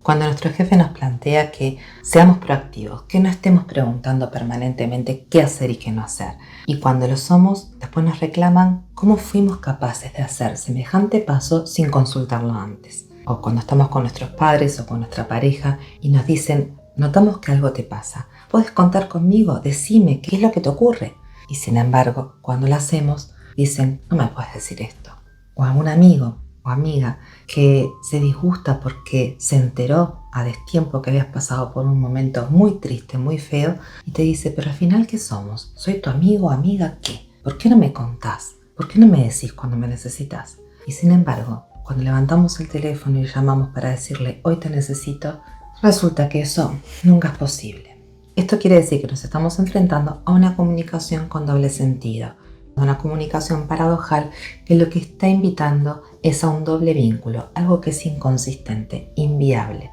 Cuando nuestro jefe nos plantea que seamos proactivos, que no estemos preguntando permanentemente qué hacer y qué no hacer. Y cuando lo somos, después nos reclaman cómo fuimos capaces de hacer semejante paso sin consultarlo antes. O cuando estamos con nuestros padres o con nuestra pareja y nos dicen, notamos que algo te pasa. ¿Puedes contar conmigo? Decime, ¿qué es lo que te ocurre? Y sin embargo, cuando lo hacemos, dicen, no me puedes decir esto. O a un amigo o amiga que se disgusta porque se enteró a destiempo que habías pasado por un momento muy triste, muy feo, y te dice, pero al final, ¿qué somos? ¿Soy tu amigo o amiga? ¿Qué? ¿Por qué no me contás? ¿Por qué no me decís cuando me necesitas? Y sin embargo, cuando levantamos el teléfono y llamamos para decirle, hoy te necesito, resulta que eso nunca es posible. Esto quiere decir que nos estamos enfrentando a una comunicación con doble sentido, una comunicación paradojal que lo que está invitando es a un doble vínculo, algo que es inconsistente, inviable.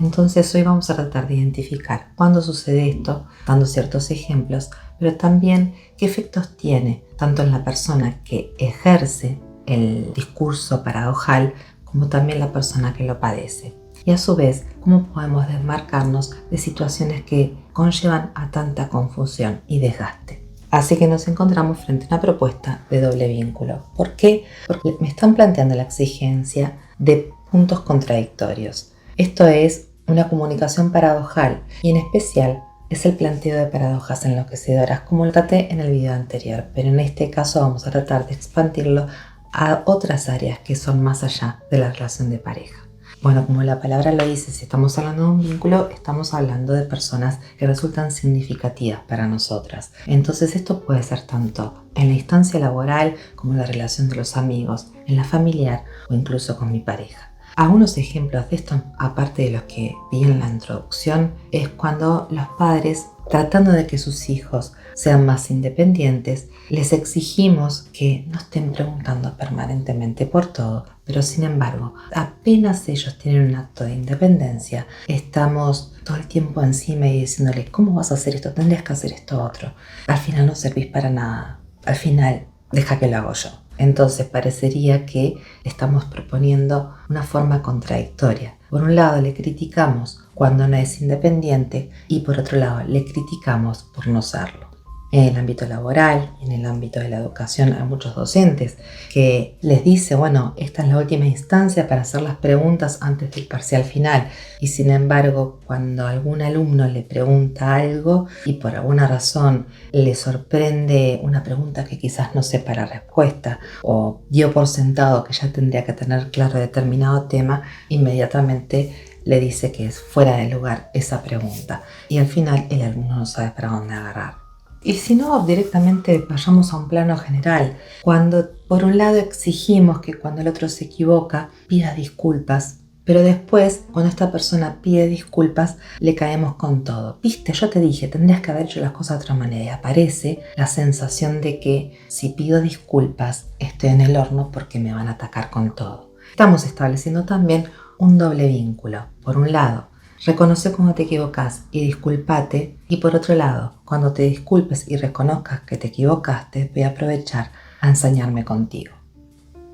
Entonces hoy vamos a tratar de identificar cuándo sucede esto, dando ciertos ejemplos, pero también qué efectos tiene tanto en la persona que ejerce el discurso paradojal como también la persona que lo padece. Y a su vez, cómo podemos desmarcarnos de situaciones que conllevan a tanta confusión y desgaste. Así que nos encontramos frente a una propuesta de doble vínculo. ¿Por qué? Porque me están planteando la exigencia de puntos contradictorios. Esto es una comunicación paradojal y en especial es el planteo de paradojas enloquecedoras, como lo traté en el video anterior, pero en este caso vamos a tratar de expandirlo a otras áreas que son más allá de la relación de pareja. Bueno, como la palabra lo dice, si estamos hablando de un vínculo, estamos hablando de personas que resultan significativas para nosotras. Entonces esto puede ser tanto en la instancia laboral como en la relación de los amigos, en la familiar o incluso con mi pareja. Algunos ejemplos de esto, aparte de los que vi en la introducción, es cuando los padres, tratando de que sus hijos sean más independientes, les exigimos que no estén preguntando permanentemente por todo, pero sin embargo, apenas ellos tienen un acto de independencia, estamos todo el tiempo encima y diciéndoles, ¿cómo vas a hacer esto? Tendrías que hacer esto otro. Al final no servís para nada. Al final, deja que lo hago yo. Entonces parecería que estamos proponiendo una forma contradictoria. Por un lado le criticamos cuando no es independiente y por otro lado le criticamos por no serlo. En el ámbito laboral, en el ámbito de la educación, hay muchos docentes que les dice, bueno, esta es la última instancia para hacer las preguntas antes del parcial final. Y sin embargo, cuando algún alumno le pregunta algo y por alguna razón le sorprende una pregunta que quizás no sepa la respuesta o dio por sentado que ya tendría que tener claro determinado tema, inmediatamente le dice que es fuera de lugar esa pregunta. Y al final el alumno no sabe para dónde agarrar. Y si no, directamente vayamos a un plano general. Cuando por un lado exigimos que cuando el otro se equivoca pida disculpas, pero después cuando esta persona pide disculpas le caemos con todo. Viste, yo te dije, tendrías que haber hecho las cosas de otra manera. Y aparece la sensación de que si pido disculpas estoy en el horno porque me van a atacar con todo. Estamos estableciendo también un doble vínculo. Por un lado, reconoce cuando te equivocas y discúlpate. Y por otro lado, cuando te disculpes y reconozcas que te equivocaste, voy a aprovechar a ensañarme contigo.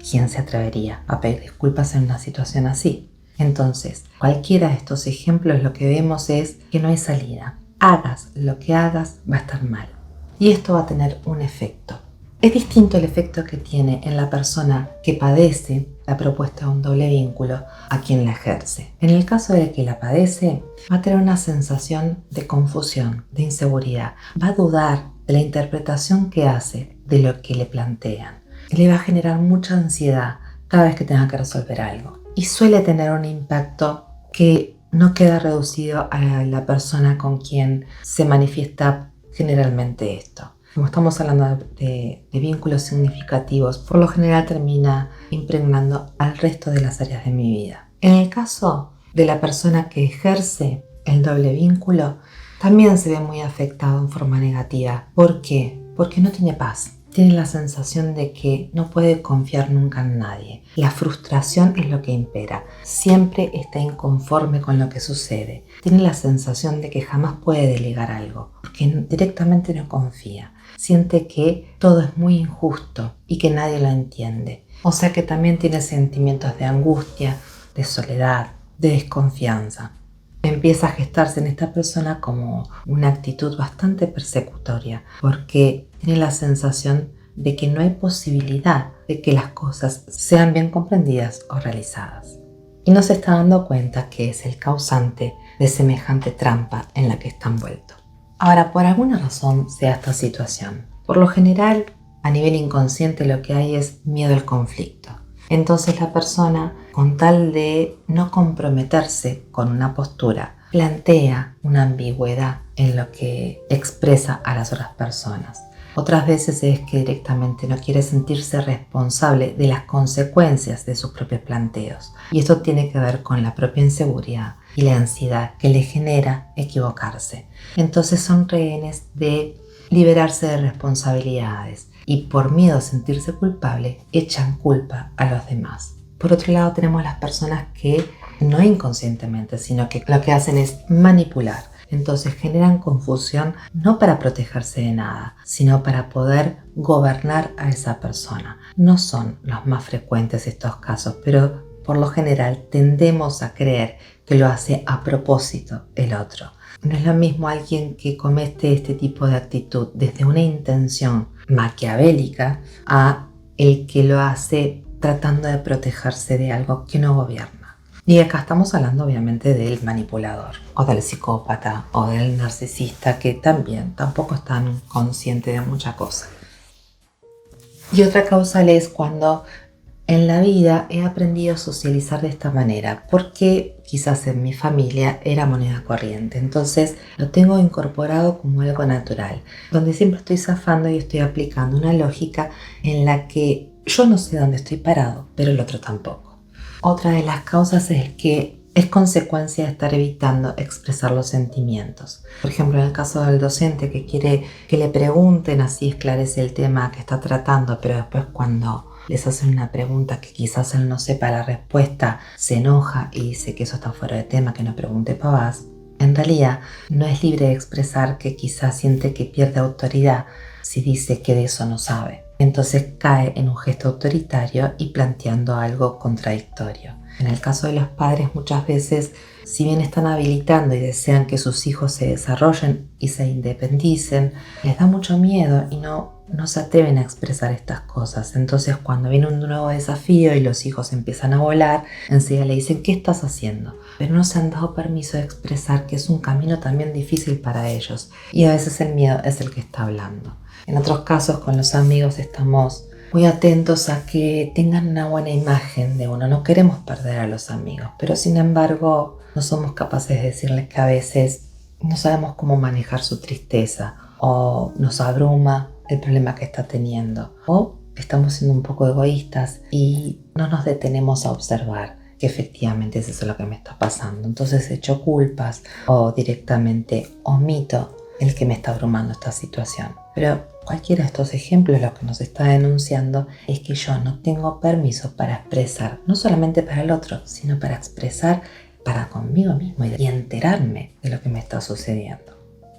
¿Quién se atrevería a pedir disculpas en una situación así? Entonces, cualquiera de estos ejemplos lo que vemos es que no hay salida. Hagas lo que hagas, va a estar mal. Y esto va a tener un efecto. Es distinto el efecto que tiene en la persona que padece la propuesta de un doble vínculo a quien la ejerce. En el caso de que la padece, va a tener una sensación de confusión, de inseguridad. Va a dudar de la interpretación que hace de lo que le plantean. Le va a generar mucha ansiedad cada vez que tenga que resolver algo. Y suele tener un impacto que no queda reducido a la persona con quien se manifiesta generalmente esto. Como estamos hablando de vínculos significativos, por lo general termina impregnando al resto de las áreas de mi vida. En el caso de la persona que ejerce el doble vínculo, también se ve muy afectado en forma negativa. ¿Por qué? Porque no tiene paz. Tiene la sensación de que no puede confiar nunca en nadie. La frustración es lo que impera. Siempre está inconforme con lo que sucede. Tiene la sensación de que jamás puede delegar algo, porque directamente no confía. Siente que todo es muy injusto y que nadie lo entiende. O sea que también tiene sentimientos de angustia, de soledad, de desconfianza. Empieza a gestarse en esta persona como una actitud bastante persecutoria, porque tiene la sensación de que no hay posibilidad de que las cosas sean bien comprendidas o realizadas. Y no se está dando cuenta que es el causante de semejante trampa en la que está envuelto. Ahora, por alguna razón se da esta situación. Por lo general, a nivel inconsciente lo que hay es miedo al conflicto. Entonces la persona, con tal de no comprometerse con una postura, plantea una ambigüedad en lo que expresa a las otras personas. Otras veces es que directamente no quiere sentirse responsable de las consecuencias de sus propios planteos. Y esto tiene que ver con la propia inseguridad y la ansiedad que le genera equivocarse. Entonces son rehenes de liberarse de responsabilidades y por miedo a sentirse culpable echan culpa a los demás. Por otro lado tenemos las personas que no inconscientemente, sino que lo que hacen es manipular. Entonces generan confusión no para protegerse de nada, sino para poder gobernar a esa persona. No son los más frecuentes estos casos, pero por lo general tendemos a creer que lo hace a propósito el otro. No es lo mismo alguien que comete este tipo de actitud desde una intención maquiavélica a el que lo hace tratando de protegerse de algo que no gobierna. Y acá estamos hablando obviamente del manipulador o del psicópata o del narcisista que también tampoco están conscientes de mucha cosa. Y otra causal es cuando en la vida he aprendido a socializar de esta manera porque quizás en mi familia era moneda corriente. Entonces lo tengo incorporado como algo natural, donde siempre estoy zafando y estoy aplicando una lógica en la que yo no sé dónde estoy parado, pero el otro tampoco. Otra de las causas es que es consecuencia de estar evitando expresar los sentimientos. Por ejemplo, en el caso del docente que quiere que le pregunten, así esclarece el tema que está tratando, pero después cuando les hacen una pregunta que quizás él no sepa la respuesta, se enoja y dice que eso está fuera de tema, que no pregunte pavás. En realidad, no es libre de expresar que quizás siente que pierde autoridad si dice que de eso no sabe. Entonces cae en un gesto autoritario y planteando algo contradictorio. En el caso de los padres, muchas veces, si bien están habilitando y desean que sus hijos se desarrollen y se independicen, les da mucho miedo y no se atreven a expresar estas cosas. Entonces, cuando viene un nuevo desafío y los hijos empiezan a volar, enseguida le dicen: ¿qué estás haciendo? Pero no se han dado permiso de expresar que es un camino también difícil para ellos. Y a veces el miedo es el que está hablando. En otros casos, con los amigos estamos muy atentos a que tengan una buena imagen de uno. No queremos perder a los amigos, pero sin embargo no somos capaces de decirles que a veces no sabemos cómo manejar su tristeza o nos abruma el problema que está teniendo, o estamos siendo un poco egoístas y no nos detenemos a observar que efectivamente es eso lo que me está pasando. Entonces echo culpas o directamente omito el que me está abrumando esta situación. Pero cualquiera de estos ejemplos lo que nos está denunciando es que yo no tengo permiso para expresar, no solamente para el otro, sino para expresar para conmigo mismo y enterarme de lo que me está sucediendo.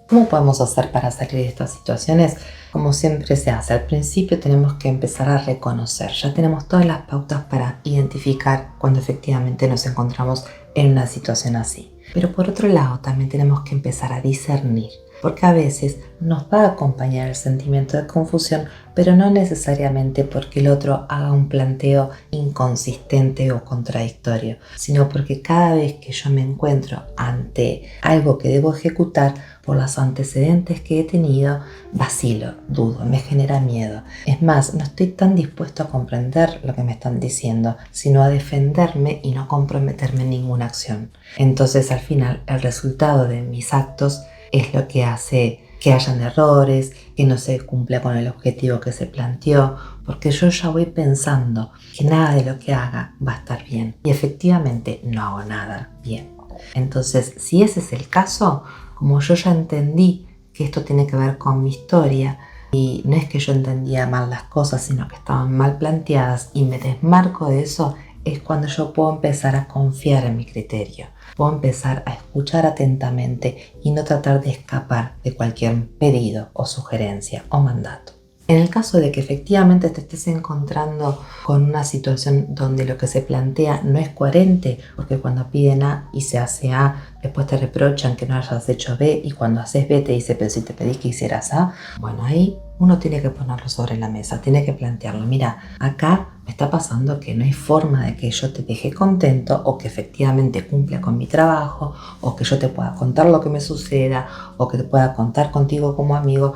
¿Cómo podemos hacer para salir de estas situaciones? Como siempre se hace, al principio tenemos que empezar a reconocer. Ya tenemos todas las pautas para identificar cuando efectivamente nos encontramos en una situación así. Pero por otro lado también tenemos que empezar a discernir, porque a veces nos va a acompañar el sentimiento de confusión, pero no necesariamente porque el otro haga un planteo inconsistente o contradictorio, sino porque cada vez que yo me encuentro ante algo que debo ejecutar, por los antecedentes que he tenido, vacilo, dudo, me genera miedo. Es más, no estoy tan dispuesto a comprender lo que me están diciendo, sino a defenderme y no comprometerme en ninguna acción. Entonces, al final, el resultado de mis actos es lo que hace que hayan errores, que no se cumpla con el objetivo que se planteó, porque yo ya voy pensando que nada de lo que haga va a estar bien y efectivamente no hago nada bien. Entonces, si ese es el caso, como yo ya entendí que esto tiene que ver con mi historia y no es que yo entendía mal las cosas, sino que estaban mal planteadas y me desmarco de eso, es cuando yo puedo empezar a confiar en mi criterio. Puedo empezar a escuchar atentamente y no tratar de escapar de cualquier pedido o sugerencia o mandato. En el caso de que efectivamente te estés encontrando con una situación donde lo que se plantea no es coherente, porque cuando piden A y se hace A, después te reprochan que no hayas hecho B, y cuando haces B te dice, pero si te pedí que hicieras A, bueno, ahí uno tiene que ponerlo sobre la mesa, tiene que plantearlo. Mira, acá me está pasando que no hay forma de que yo te deje contento o que efectivamente cumpla con mi trabajo o que yo te pueda contar lo que me suceda o que te pueda contar contigo como amigo,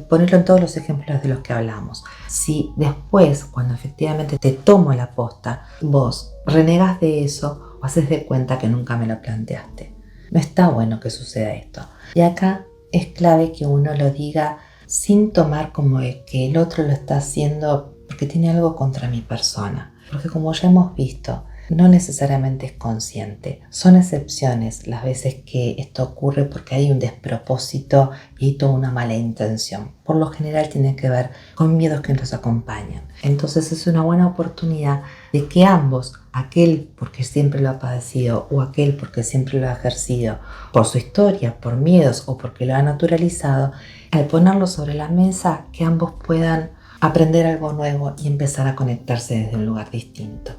ponerlo en todos los ejemplos de los que hablamos. Si después, cuando efectivamente te tomo la posta, vos renegas de eso o haces de cuenta que nunca me lo planteaste, no está bueno que suceda esto. Y acá es clave que uno lo diga sin tomar como que el otro lo está haciendo porque tiene algo contra mi persona. Porque como ya hemos visto, no necesariamente es consciente. Son excepciones las veces que esto ocurre porque hay un despropósito y toda una mala intención. Por lo general tiene que ver con miedos que nos acompañan. Entonces es una buena oportunidad de que ambos, aquel porque siempre lo ha padecido o aquel porque siempre lo ha ejercido, por su historia, por miedos o porque lo ha naturalizado, al ponerlo sobre la mesa, que ambos puedan aprender algo nuevo y empezar a conectarse desde un lugar distinto.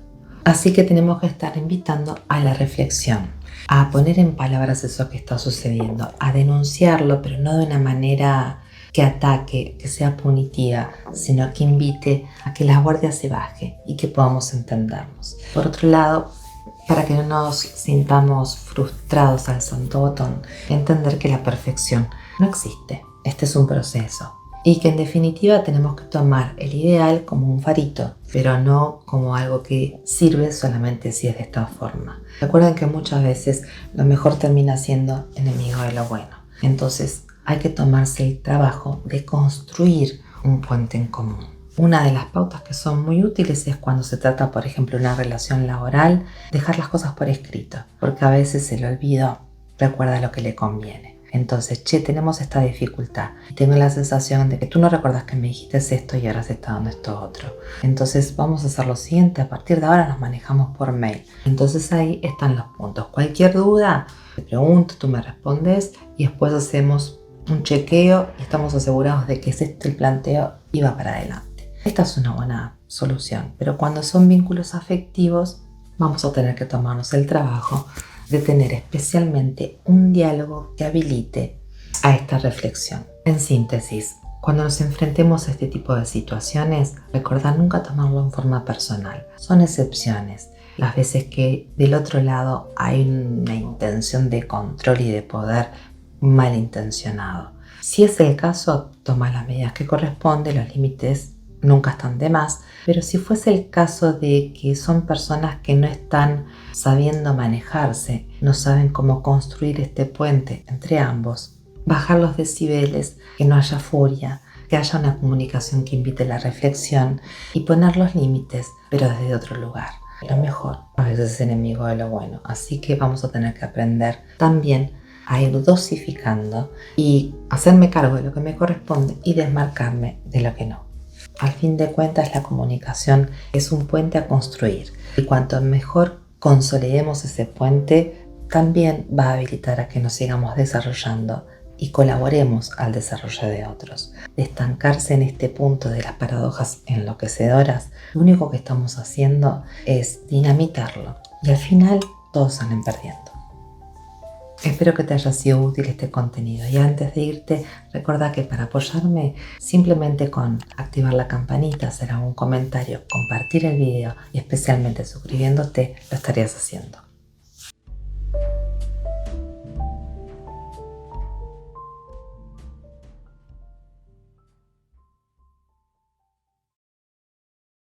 Así que tenemos que estar invitando a la reflexión, a poner en palabras eso que está sucediendo, a denunciarlo, pero no de una manera que ataque, que sea punitiva, sino que invite a que la guardia se baje y que podamos entendernos. Por otro lado, para que no nos sintamos frustrados al santo botón, entender que la perfección no existe. Este es un proceso. Y que en definitiva tenemos que tomar el ideal como un farito, pero no como algo que sirve solamente si es de esta forma. Recuerden que muchas veces lo mejor termina siendo enemigo de lo bueno. Entonces hay que tomarse el trabajo de construir un puente en común. Una de las pautas que son muy útiles es cuando se trata, por ejemplo, de una relación laboral, dejar las cosas por escrito, porque a veces el olvido recuerda lo que le conviene. Entonces, tenemos esta dificultad. Tengo la sensación de que tú no recuerdas que me dijiste esto y ahora se está dando esto otro. Entonces, vamos a hacer lo siguiente. A partir de ahora nos manejamos por mail. Entonces, ahí están los puntos. Cualquier duda, te pregunto, tú me respondes y después hacemos un chequeo y estamos asegurados de que es este el planteo y va para adelante. Esta es una buena solución, pero cuando son vínculos afectivos, vamos a tener que tomarnos el trabajo de tener especialmente un diálogo que habilite a esta reflexión. En síntesis, cuando nos enfrentemos a este tipo de situaciones, recordad nunca tomarlo en forma personal. Son excepciones. Las veces que del otro lado hay una intención de control y de poder malintencionado. Si es el caso, toma las medidas que corresponden, los límites nunca están de más, pero si fuese el caso de que son personas que no están sabiendo manejarse, no saben cómo construir este puente entre ambos, bajar los decibeles, que no haya furia, que haya una comunicación que invite la reflexión y poner los límites, pero desde otro lugar. Lo mejor a veces es enemigo de lo bueno, así que vamos a tener que aprender también a ir dosificando y hacerme cargo de lo que me corresponde y desmarcarme de lo que no. Al fin de cuentas, la comunicación es un puente a construir y cuanto mejor consolidemos ese puente, también va a habilitar a que nos sigamos desarrollando y colaboremos al desarrollo de otros. De estancarse en este punto de las paradojas enloquecedoras, lo único que estamos haciendo es dinamitarlo y al final todos salen perdiendo. Espero que te haya sido útil este contenido y antes de irte, recuerda que para apoyarme, simplemente con activar la campanita, hacer algún comentario, compartir el video y especialmente suscribiéndote, lo estarías haciendo.